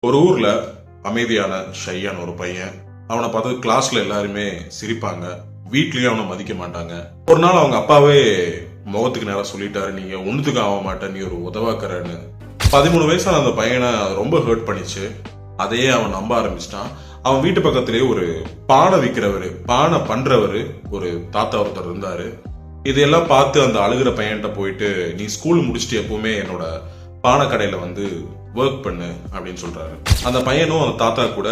ஒரு ஊர்ல அமைதியான ஷையான ஒரு பையன். அவனை பார்த்து கிளாஸ்ல எல்லாருமே சிரிப்பாங்க, வீட்லயும் அவனை மதிக்க மாட்டாங்க. ஒரு நாள் அவங்க அப்பாவே முகத்துக்கு நேரம் சொல்லிட்டாரு, நீங்க ஒண்ணுத்துக்கு ஆக மாட்டேன், நீ ஒரு உதவாக்கறன்னு. 13 வயசான அந்த பையனை ரொம்ப ஹர்ட் பண்ணிச்சு. அதையே அவன் நம்ப ஆரம்பிச்சிட்டான். அவன் வீட்டு பக்கத்திலேயே ஒரு பானை விற்கிறவரு, பானை பண்றவரு ஒரு தாத்தா ஒருத்தர் இருந்தாரு. இதையெல்லாம் பார்த்து அந்த அழுகிற பையன்கிட்ட போயிட்டு, நீ ஸ்கூல் முடிச்சுட்டு எப்பவுமே என்னோட பானை கடையில வந்து ஒர்க் பண்ணு அப்படின்னு சொல்றாரு. அந்த பையனும் அந்த தாத்தா கூட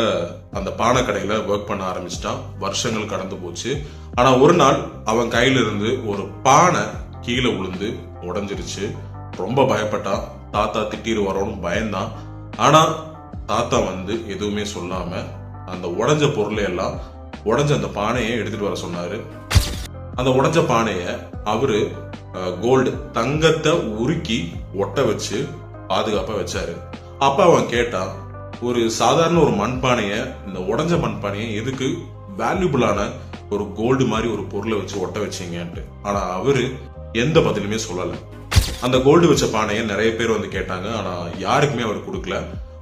அந்த பானை கடையில ஒர்க் பண்ண ஆரம்பிச்சிட்டான். வருஷங்கள் கடந்து போச்சு. ஆனா ஒரு நாள் அவன் கையில இருந்து ஒரு பானை கீழே விழுந்து உடைஞ்சிருச்சு. ரொம்ப பயப்பட்டான். தாத்தா திட்டிடுவாரோன்னு பயந்தான். ஆனா தாத்தா வந்து எதுவுமே சொல்லாம அந்த உடைஞ்ச பொருளை எல்லாம் உடைஞ்ச அந்த பானையை எடுத்துட்டு வர சொன்னாரு. அந்த உடைஞ்ச பானைய அவரு கோல்டு தங்கத்தை உருக்கி ஒட்ட வச்சு பாதுகாப்பா வச்சாரு. அப்ப அவன் கேட்டான், ஒரு சாதாரண ஒரு மண்பானைய, இந்த உடஞ்ச மண்பானைய எதுக்கு வேல்யூபிளான ஒரு கோல்டு மாதிரி ஒரு பொருளை வச்சு ஒட்ட வச்சீங்கன்ட்டு. ஆனா அவரு எந்த பதிலுமே சொல்லல. அந்த கோல்டு வச்ச பானைய நிறைய பேர் வந்து கேட்டாங்க. ஆனா யாருக்குமே அவர் கொடுக்கல.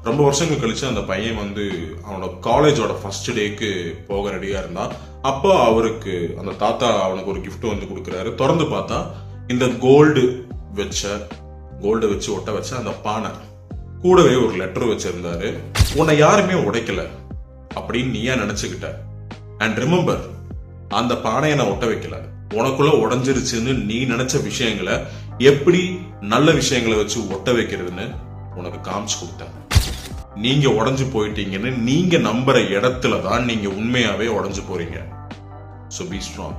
ரொம்ப வருஷங்கள் கழிச்சு அந்த பையன் வந்து அவனோட காலேஜோட ஃபர்ஸ்ட் டேக்கு போக ரெடியா இருந்தான். அப்போ அவருக்கு அந்த தாத்தா அவனுக்கு ஒரு கிஃப்ட் வந்து கொடுக்குறாரு. திறந்து பார்த்தா இந்த கோல்டு வச்சு ஒட்ட வச்ச அந்த பானை கூடவே ஒரு லெட்டர் வச்சிருந்தாரு. உன்னை யாருமே உடைக்கல அப்படின்னு நீ ஏன் நினைச்சுக்கிட்ட? அண்ட் ரிமெம்பர், அந்த பானையை நான் ஒட்ட வைக்கல, உனக்குள்ள உடைஞ்சிருச்சுன்னு நீ நினைச்ச விஷயங்களை எப்படி நல்ல விஷயங்களை வச்சு ஒட்ட வைக்கிறதுன்னு உனக்கு காமிச்சு கொடுத்தேன். நீங்க உடைஞ்சு போயிட்டீங்கன்னு நீங்க நம்புற இடத்துல தான் நீங்க உண்மையாவே உடைஞ்சு போறீங்க. So be strong.